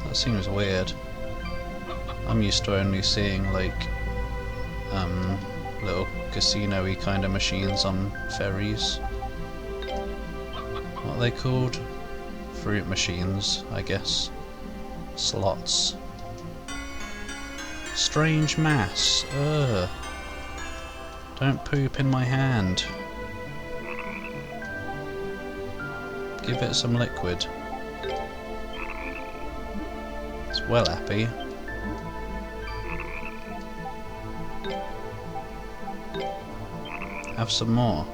That seems weird. I'm used to only seeing like little casino-y kind of machines on ferries. What are they called? Fruit machines, I guess. Slots. Strange mass. Ugh. Don't poop in my hand. Give it some liquid. It's well happy. Have some more.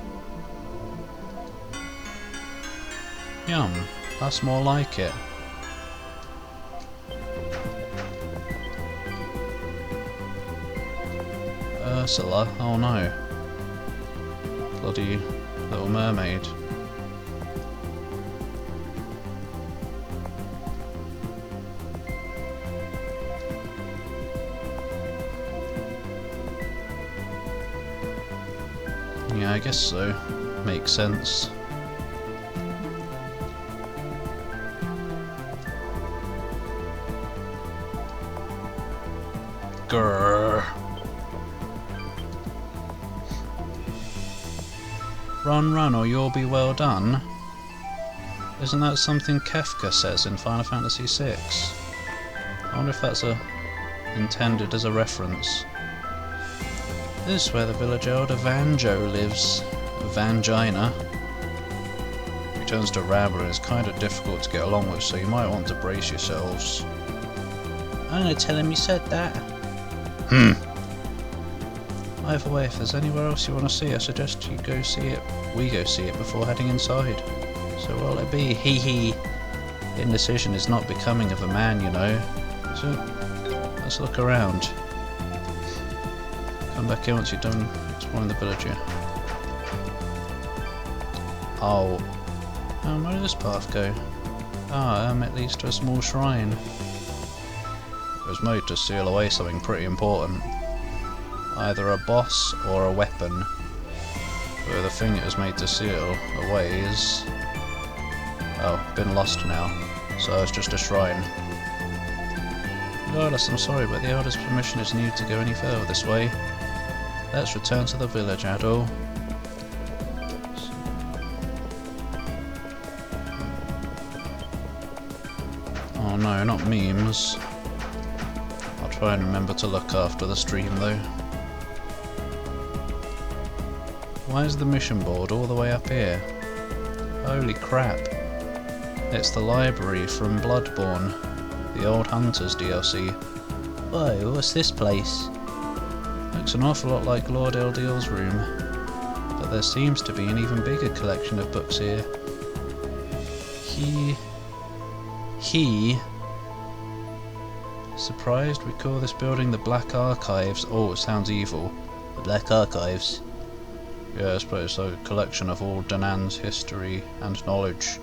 Yum. That's more like it. Ursula? Oh no. Bloody Little Mermaid. Yeah, I guess so. Makes sense. Grrr. Run, run, or you'll be well done. Isn't that something Kefka says in Final Fantasy VI? I wonder if that's intended as a reference. This is where the village elder Vanjo lives. Vangina. He turns to Rambler and is kind of difficult to get along with, so you might want to brace yourselves. I'm gonna tell him you said that. Either way, if there's anywhere else you want to see, I suggest you go see it. We go see it before heading inside. So what'll it be? Hee hee. Indecision is not becoming of a man, you know. So let's look around. Come back here once you're done exploring the village here. Oh. Where did this path go? It leads to a small shrine. It was made to seal away something pretty important. Either a boss or a weapon. But the thing it was made to seal away is... oh, been lost now. So it's just a shrine. Regardless, I'm sorry, but the Elder's permission is needed to go any further this way. Let's return to the village, Adol. Oh no, not memes. I'll try and remember to look after the stream though. Why is the mission board all the way up here? Holy crap. It's the library from Bloodborne, the Old Hunters DLC. Whoa, what's this place? Looks an awful lot like Lord Eldiel's room, but there seems to be an even bigger collection of books here. Surprised we call this building the Black Archives. Oh, it sounds evil. The Black Archives. Yeah, I suppose it's a collection of all Danan's history and knowledge.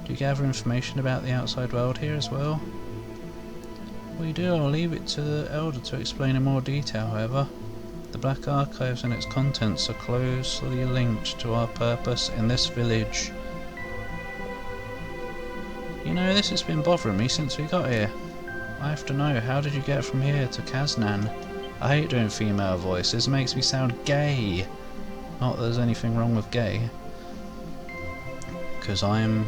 Do you gather information about the outside world here as well? We do. I'll leave it to the Elder to explain in more detail, however. The Black Archives and its contents are closely linked to our purpose in this village. You know, this has been bothering me since we got here. I have to know, how did you get from here to Kaznan? I hate doing female voices, it makes me sound gay. Not that there's anything wrong with gay. Because I'm...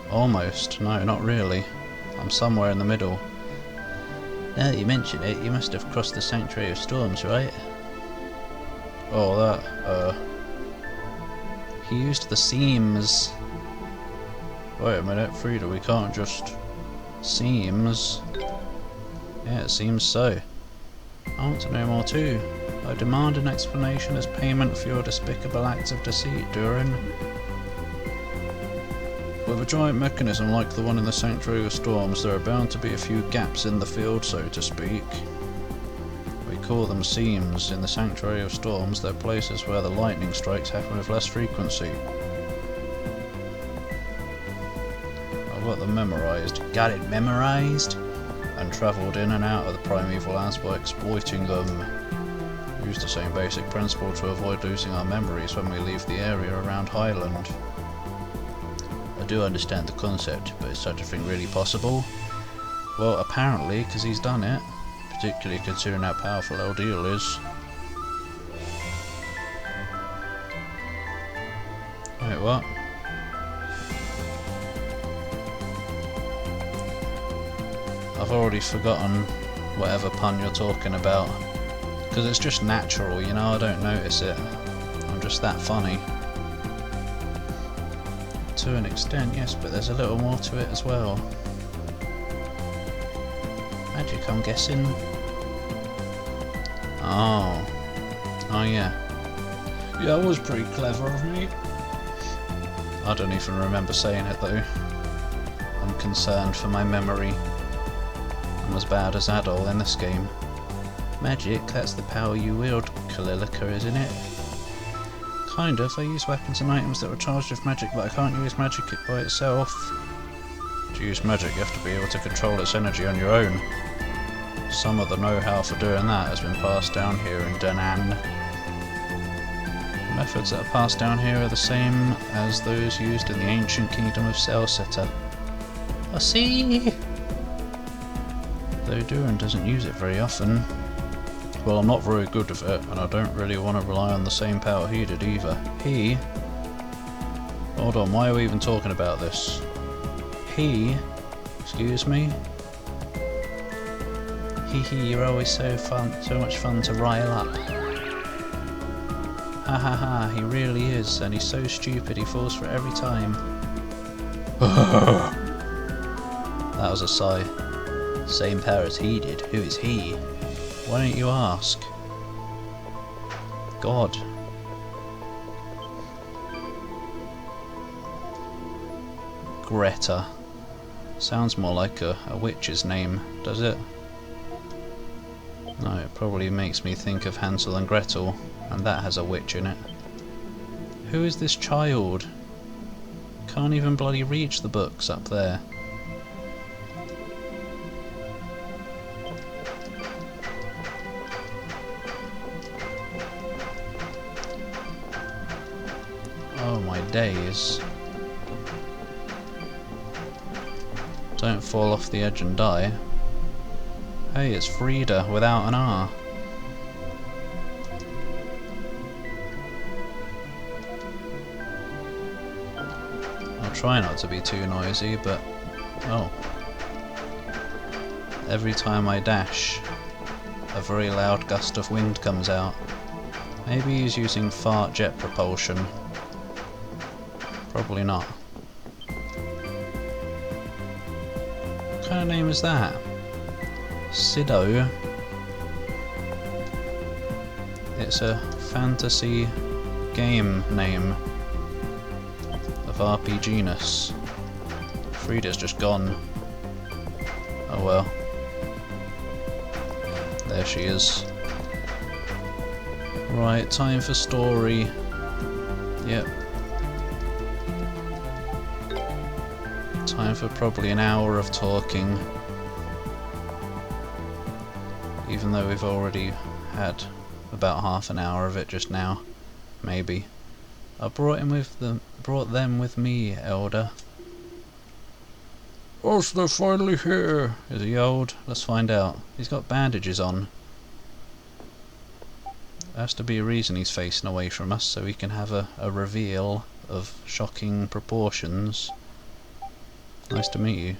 almost. No, not really. I'm somewhere in the middle. Now that you mention it, you must have crossed the Sanctuary of Storms, right? Oh, that, he used the seams. Wait a minute, Frida, we can't just... seems. Yeah, it seems so. I want to know more too. I demand an explanation as payment for your despicable acts of deceit, Durin. With a giant mechanism like the one in the Sanctuary of Storms, there are bound to be a few gaps in the field, so to speak. We call them seams. In the Sanctuary of Storms, they're places where the lightning strikes happen with less frequency. I've got them memorised. Got it memorised? And travelled in and out of the primeval lands by exploiting them. Use the same basic principle to avoid losing our memories when we leave the area around Highland. do understand the concept, but is such a thing really possible? Well, apparently, because he's done it, particularly considering how powerful Adol is. Wait, what? I've already forgotten whatever pun you're talking about. Because it's just natural, you know, I don't notice it. I'm just that funny. To an extent, yes, but there's a little more to it as well. Magic, I'm guessing. Oh. Oh, yeah. Yeah, that was pretty clever of me. I don't even remember saying it, though. I'm concerned for my memory. I'm as bad as Adol in this game. Magic, that's the power you wield, Kalilika, isn't it? Kind of. I use weapons and items that are charged with magic, but I can't use magic by itself. To use magic, you have to be able to control its energy on your own. Some of the know-how for doing that has been passed down here in Danan. The methods that are passed down here are the same as those used in the ancient kingdom of Celceta. I see! Though Duran doesn't use it very often. Well, I'm not very good with it, and I don't really want to rely on the same power he did either. He... Hold on, why are we even talking about this? He... Excuse me? Hee, you're always so much fun to rile up. Ha ha ha, he really is, and he's so stupid he falls for it every time. That was a sigh. Same power as he did. Who is he? Why don't you ask? God. Greta. Sounds more like a witch's name, does it? No, it probably makes me think of Hansel and Gretel, and that has a witch in it. Who is this child? Can't even bloody reach the books up there. Oh my days. Don't fall off the edge and die. Hey, it's Frida without an R. I'll try not to be too noisy, but... oh. Every time I dash, a very loud gust of wind comes out. Maybe he's using fart jet propulsion. Probably not. What kind of name is that? Sido. It's a fantasy game name of RPG-ness. Frida's just gone. Oh well. There she is. Right, time for story. Yep. Time for probably an hour of talking. Even though we've already had about half an hour of it just now. Maybe. I brought them with me, Elder. Oh, so they're finally here. Is he old? Let's find out. He's got bandages on. There has to be a reason he's facing away from us, so we can have a reveal of shocking proportions. Nice to meet you.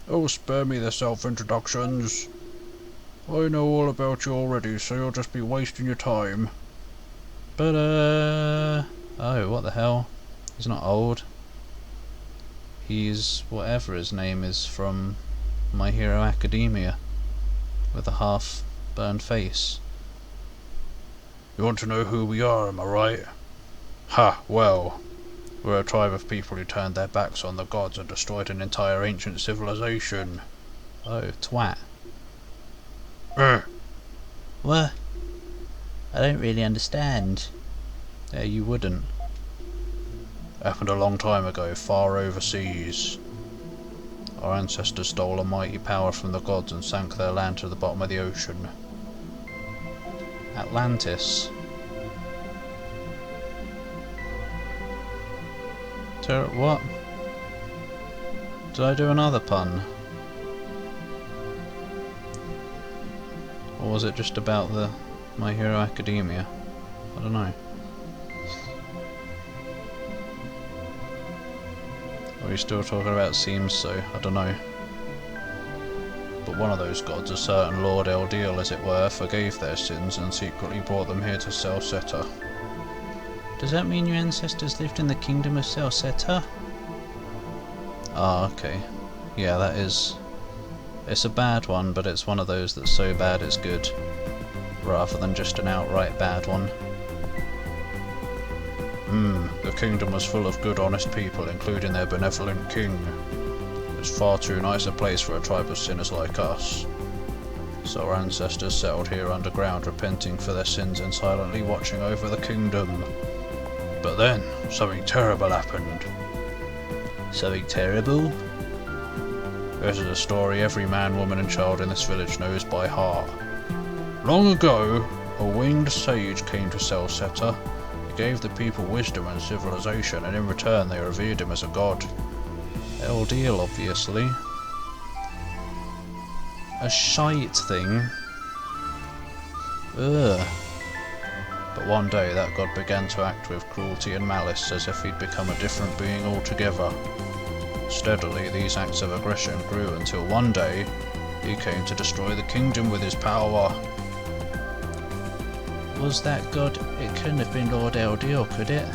Oh, spare me the self-introductions. I know all about you already, so you'll just be wasting your time. But, oh, what the hell? He's not old. He's whatever his name is from My Hero Academia. With a half-burned face. You want to know who we are, am I right? Ha, well. We're a tribe of people who turned their backs on the gods and destroyed an entire ancient civilization. Oh, twat. What? I don't really understand. Yeah, you wouldn't. Happened a long time ago, far overseas. Our ancestors stole a mighty power from the gods and sank their land to the bottom of the ocean. Atlantis. What? Did I do another pun? Or was it just about the My Hero Academia? I don't know. Are we still talking about seems so? I don't know. But one of those gods, a certain Lord Eldeal as it were, forgave their sins and secretly brought them here to Celceta. Does that mean your ancestors lived in the kingdom of Celceta? Ah, okay. Yeah, that is... It's a bad one, but it's one of those that's so bad it's good, rather than just an outright bad one. The kingdom was full of good honest people, including their benevolent king. It's far too nice a place for a tribe of sinners like us. So our ancestors settled here underground, repenting for their sins and silently watching over the kingdom. But then, something terrible happened. Something terrible? This is a story every man, woman and child in this village knows by heart. Long ago, a winged sage came to Celceta. He gave the people wisdom and civilization, and in return they revered him as a god. Eldeal, obviously. A shite thing. Ugh. But one day that god began to act with cruelty and malice, as if he'd become a different being altogether. Steadily these acts of aggression grew until one day he came to destroy the kingdom with his power. Was that god? It couldn't have been Lord Eldeal, could it?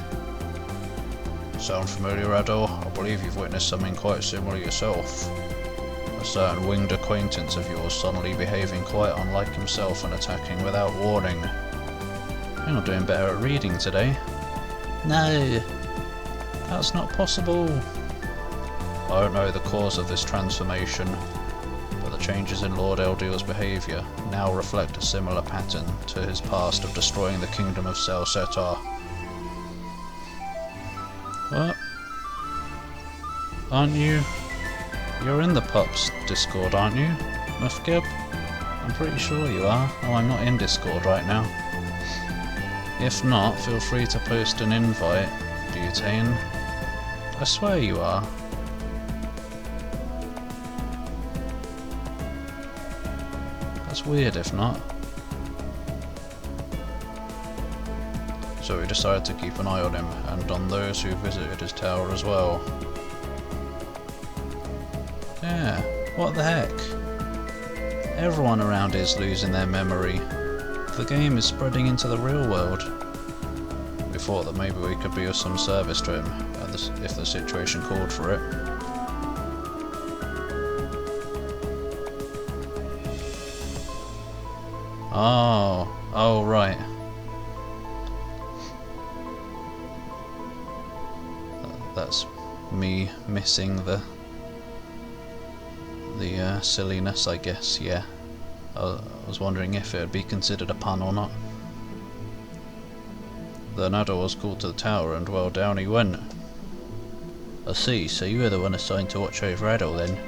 Sound familiar, Adol? I believe you've witnessed something quite similar yourself. A certain winged acquaintance of yours suddenly behaving quite unlike himself and attacking without warning. You're not doing better at reading today. No, that's not possible. I don't know the cause of this transformation, but the changes in Lord Eldeal's behaviour now reflect a similar pattern to his past of destroying the kingdom of Celceta. What? Aren't you? You're in the Pups Discord, aren't you, Mufgib? I'm pretty sure you are. Oh, I'm not in Discord right now. If not, feel free to post an invite, Butane. I swear you are. That's weird if not. So we decided to keep an eye on him, and on those who visited his tower as well. Yeah, what the heck? Everyone around is losing their memory. The game is spreading into the real world. We thought that maybe we could be of some service to him, if the situation called for it. Oh right. That's me missing the silliness, I guess, yeah. I was wondering if it would be considered a pun or not. Then Adol was called to the tower, and well, down he went. I see, so you were the one assigned to watch over Adol then?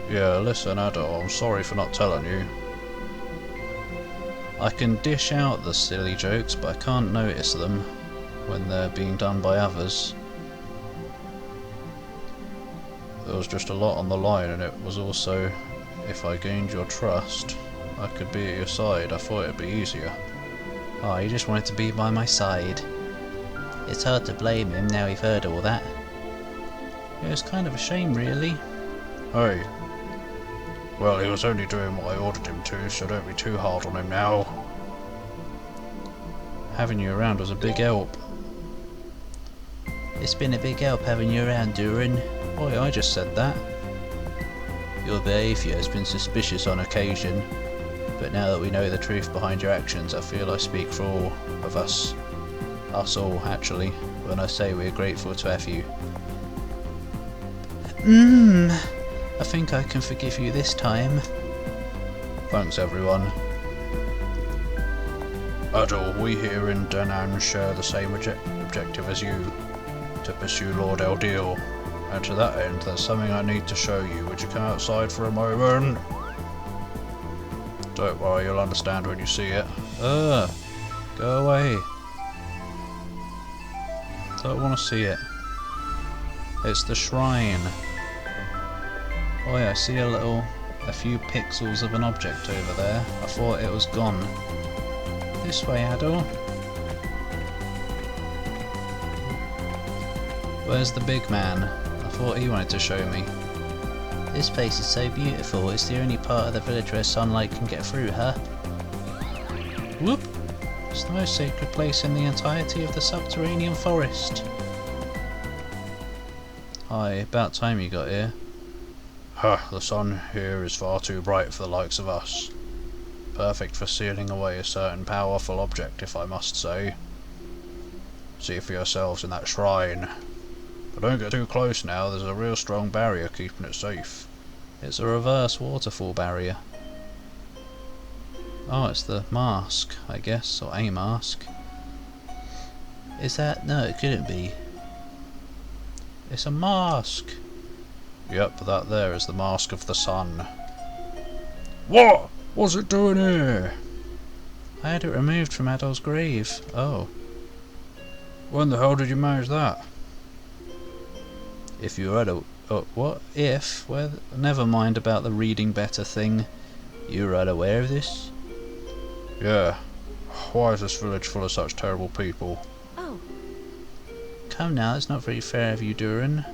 Yeah, listen Adol, I'm sorry for not telling you. I can dish out the silly jokes, but I can't notice them when they're being done by others. There was just a lot on the line, and it was also, if I gained your trust, I could be at your side. I thought it'd be easier. Oh, he just wanted to be by my side. It's hard to blame him now we've heard all that. It was kind of a shame, really. Hey. Well, he was only doing what I ordered him to, so don't be too hard on him now. Having you around was a big help. It's been a big help having you around, Durin. Oi, I just said that. Your behaviour has been suspicious on occasion, but now that we know the truth behind your actions, I feel I speak for all of us. Us all, actually, when I say we're grateful to have you. I think I can forgive you this time. Thanks, everyone. Adol, we here in Danan share the same objective as you, to pursue Lord Eldeal. And to that end, there's something I need to show you. Would you come outside for a moment? Don't worry, you'll understand when you see it. Go away. Don't want to see it. It's the shrine. Oh yeah, I see a few pixels of an object over there. I thought it was gone. This way, Adol. Where's the big man? I thought he wanted to show me. This place is so beautiful, it's the only part of the village where sunlight can get through, huh? Whoop! It's the most sacred place in the entirety of the subterranean forest. Hi, about time you got here. The sun here is far too bright for the likes of us. Perfect for sealing away a certain powerful object, if I must say. See for yourselves in that shrine. But don't get too close now, there's a real strong barrier keeping it safe. It's a reverse waterfall barrier. Oh, it's the mask, I guess, or a mask. Is that? No, it couldn't be. It's a mask! Yep, that there is the mask of the sun. What? What's it doing here? I had it removed from Adol's grave. Oh. When the hell did you manage that? If you read a... Oh, what? If? Well, never mind about the reading better thing. You right aware of this? Yeah. Why is this village full of such terrible people? Oh. Come now, it's not very fair of you, Durin.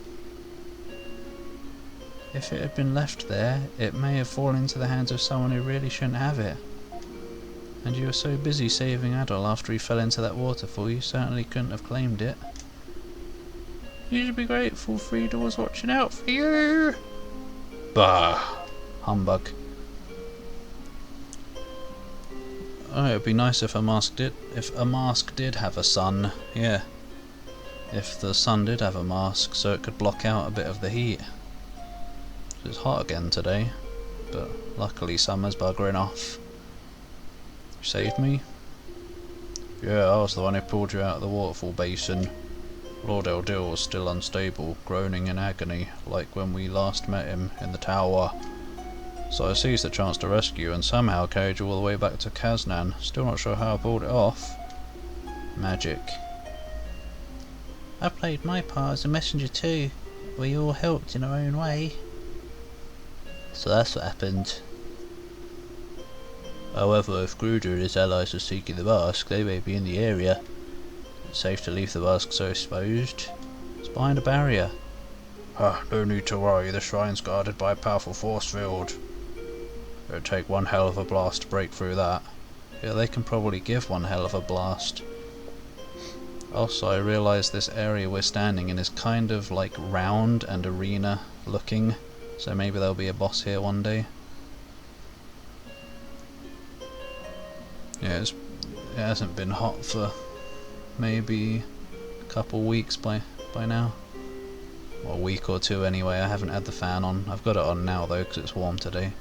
If it had been left there, it may have fallen into the hands of someone who really shouldn't have it. And you were so busy saving Adol after he fell into that waterfall, you certainly couldn't have claimed it. You should be grateful Frieda was watching out for you! Bah! Humbug. Oh, it'd be nice if a mask did have a sun, yeah. If the sun did have a mask, so it could block out a bit of the heat. It's hot again today, but luckily summer's buggering off. You saved me? Yeah, I was the one who pulled you out of the waterfall basin. Lord Eldil was still unstable, groaning in agony, like when we last met him in the tower. So I seized the chance to rescue and somehow carried you all the way back to Kaznan. Still not sure how I pulled it off. Magic. I played my part as a messenger too. We all helped in our own way. So that's what happened. However, if Gruder and his allies are seeking the mask, they may be in the area. It's safe to leave the mask so exposed. It's behind a barrier. No need to worry, the shrine's guarded by a powerful force field. It'd take one hell of a blast to break through that. Yeah, they can probably give one hell of a blast. Also, I realise this area we're standing in is kind of like round and arena looking, so maybe there'll be a boss here one day. Yeah, it hasn't been hot for maybe a couple weeks by now. Well, a week or two anyway. I haven't had the fan on. I've got it on now though because it's warm today.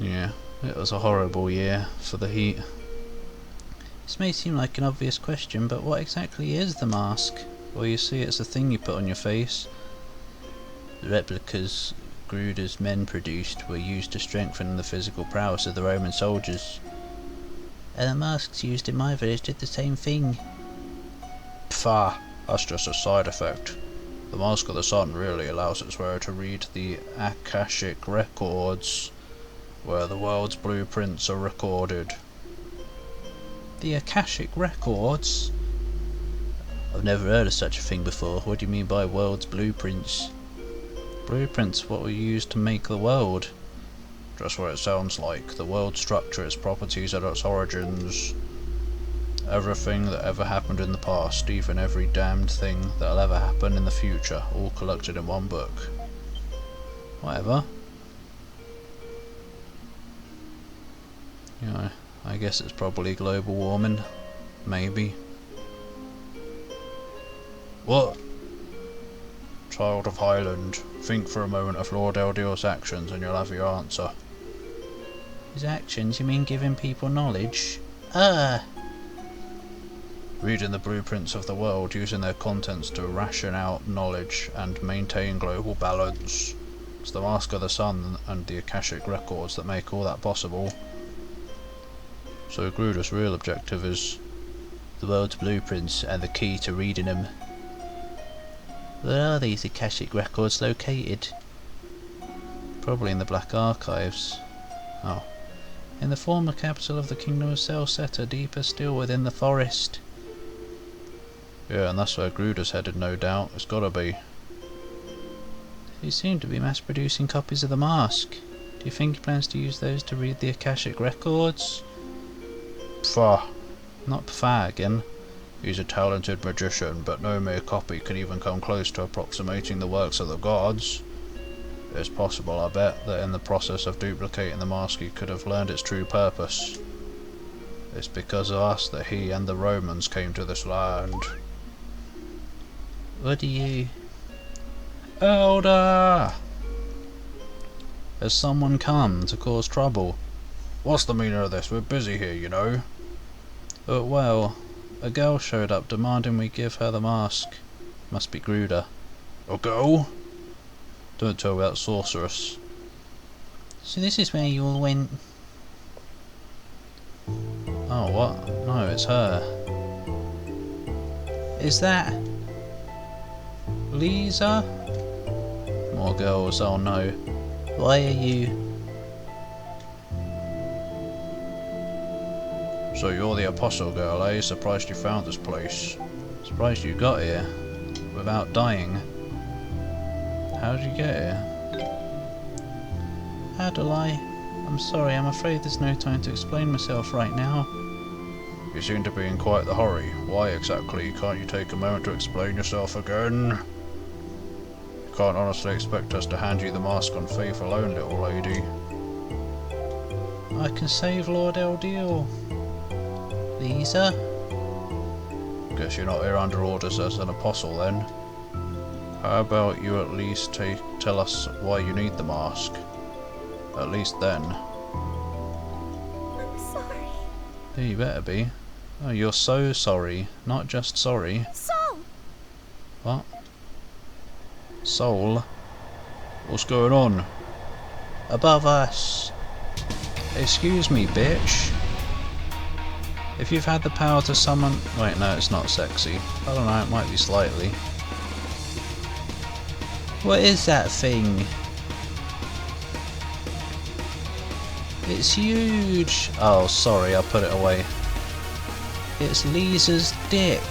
Yeah, it was a horrible year for the heat. This may seem like an obvious question, but what exactly is the mask? Well, you see, it's a thing you put on your face. The replicas Gruder's men produced were used to strengthen the physical prowess of the Roman soldiers. And the masks used in my village did the same thing. Pfah, that's just a side effect. The Mask of the Sun really allows its wearer to read the Akashic records, where the world's blueprints are recorded. The Akashic records? I've never heard of such a thing before. What do you mean by world's blueprints? Blueprints, what were used to make the world? Just what it sounds like. The world structure, its properties and its origins. Everything that ever happened in the past, even every damned thing that'll ever happen in the future, all collected in one book. Whatever. Yeah, I guess it's probably global warming. Maybe. What? Child of Highland, think for a moment of Lord Eldil's actions and you'll have your answer. His actions? You mean giving people knowledge? Reading the blueprints of the world, using their contents to ration out knowledge and maintain global balance. It's the Mask of the Sun and the Akashic records that make all that possible. So Gruder's real objective is the world's blueprints and the key to reading them. Where are these Akashic records located? Probably in the Black Archives. Oh. In the former capital of the Kingdom of Celceta, deeper still within the forest. Yeah, and that's where Gruder's headed, no doubt. It's gotta be. He seemed to be mass-producing copies of the mask. Do you think he plans to use those to read the Akashic records? Pfah. Not pfah again. He's a talented magician, but no mere copy can even come close to approximating the works of the gods. It's possible, I bet, that in the process of duplicating the mask he could have learned its true purpose. It's because of us that he and the Romans came to this land. What do you... Elder! Has someone come to cause trouble? What's the meaning of this? We're busy here, you know. Well, a girl showed up demanding we give her the mask. Must be Gruder. A girl? Don't tell me that sorceress. So this is where you all went... Oh, what? No, it's her. Is that... Lisa? More girls, oh no. Why are you... So you're the apostle girl, eh? Surprised you found this place. Surprised you got here. Without dying. How did you get here? Adol, I'm sorry, I'm afraid there's no time to explain myself right now. You seem to be in quite the hurry. Why exactly? Can't you take a moment to explain yourself again? You can't honestly expect us to hand you the mask on faith alone, little lady. I can save Lord Eldil. Lisa? Guess you're not here under orders as an apostle then. How about you at least tell us why you need the mask? At least then. I'm sorry. Yeah, you better be. Oh, you're so sorry. Not just sorry. Soul! What? Soul? What's going on? Above us. Excuse me, bitch. If you've had the power to summon... Wait, no, it's not sexy. I don't know, it might be slightly. What is that thing? It's huge! Oh, sorry, I put it away. It's Lisa's dick.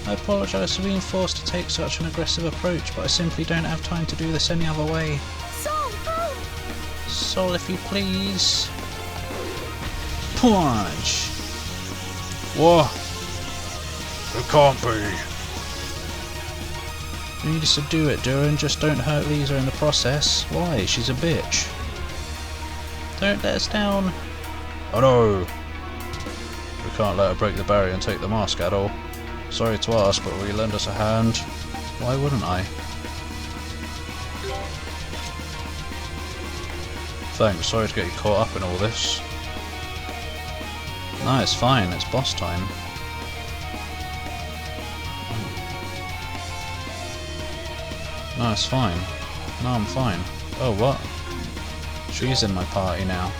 I apologise for being forced to take such an aggressive approach, but I simply don't have time to do this any other way. Soul, help! Soul, if you please. Punch! What? It can't be. You need to subdue it, Duran, just don't hurt Lisa in the process. Why? She's a bitch. Don't let us down. Oh no! We can't let her break the barrier and take the mask, Adol. Sorry to ask, but will you lend us a hand? Why wouldn't I? Thanks, sorry to get you caught up in all this. No, it's fine, it's boss time. No, it's fine. No, I'm fine. Oh, what? She's in my party now.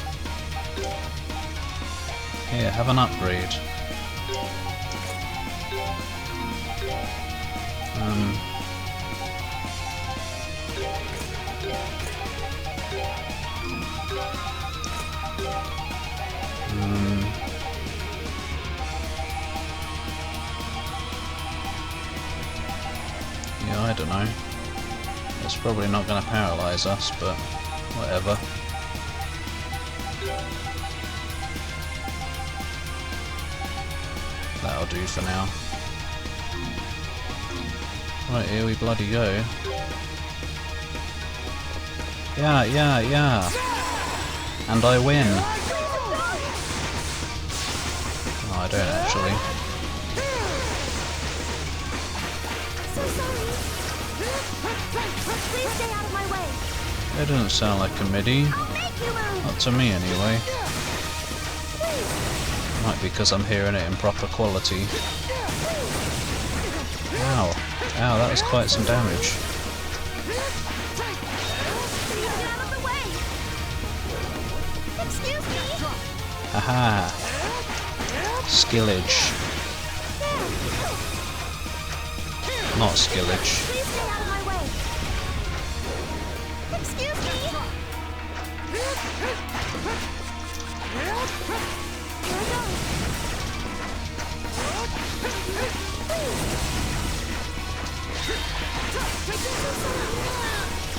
Here, have an upgrade. Yeah, I don't know. It's probably not going to paralyze us, but whatever. That'll do for now. Right, here we bloody go. Yeah, yeah, yeah. And I win. Oh, I don't actually. So sorry. Please stay out of my way. It doesn't sound like a MIDI. I'll make you move. Not to me anyway. Please. Might be because I'm hearing it in proper quality. Ow. Ow, that was quite some damage. Get out of the way. Aha! Skillage. Not skillage. Please stay out of my way. Excuse me. Here I go.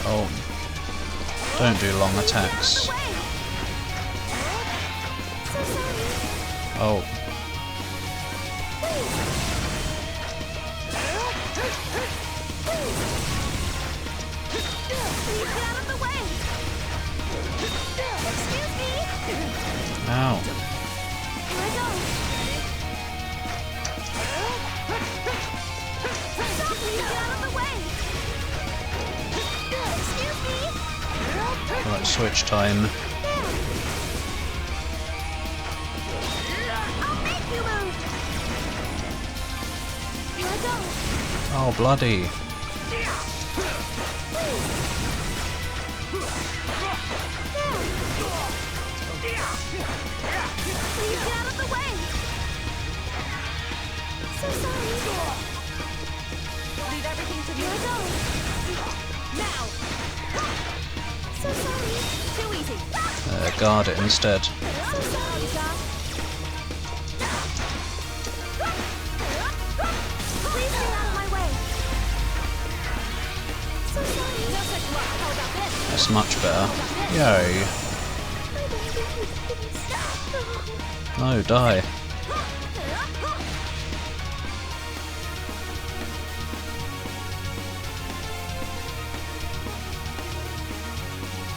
Oh. Don't do long attacks. So sorry. Oh. Please get out of the way. Excuse me. Ow. Here I go. Stop! Please get out of the way. Excuse me. Right, switch time. I'll make you move. Here I go. Oh, bloody. Please get out of the way. So sorry. Leave everything to me. Here I go. Now. So sorry. Too easy. Guard it instead. So sorry, Doc. Please get out of my way. So sorry. No such luck. How about this? That's much better. Yay. No, die.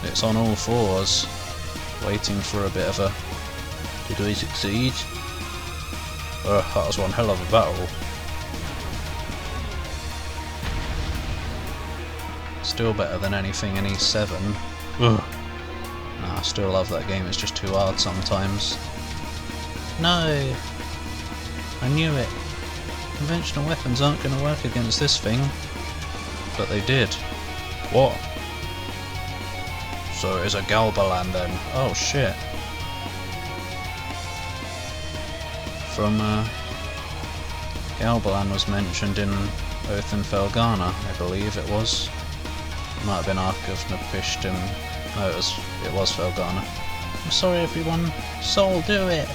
It's on all fours, waiting for a bit of a... Did we succeed? That was one hell of a battle. Still better than anything in E7. Ugh. Nah, I still love that game, it's just too hard sometimes. No! I knew it. Conventional weapons aren't going to work against this thing. But they did. What? So it is a Galbalan then. Oh shit. From Galbalan was mentioned in Oath and Felghana, I believe it was. It might have been Ark of Napishtim. No, it was Felghana. I'm sorry everyone. Soul, do it!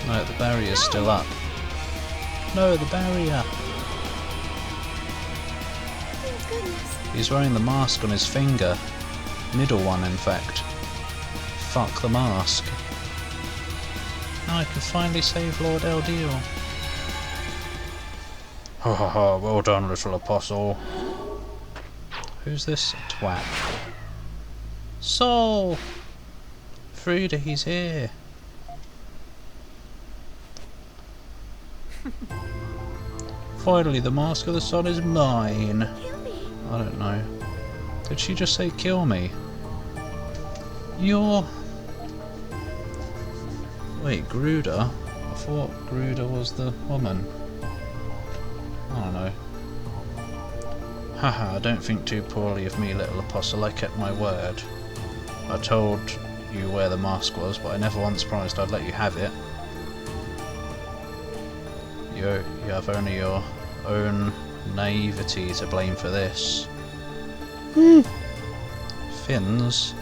No, the barrier's still up. No, the barrier! Thank goodness. He's wearing the mask on his finger. Middle one, in fact. Fuck the mask. Now I can finally save Lord Eldiel. Ha ha ha, well done, little apostle. Who's this twat? Soul! Frida, he's here. Finally, the Mask of the Sun is mine. Kill me. I don't know. Did she just say kill me? You're... Wait, Gruda? I thought Gruda was the woman. I don't know. Haha, don't think too poorly of me, little apostle. I kept my word. I told you where the mask was, but I never once promised I'd let you have it. You have only your own naivety to blame for this. Fins?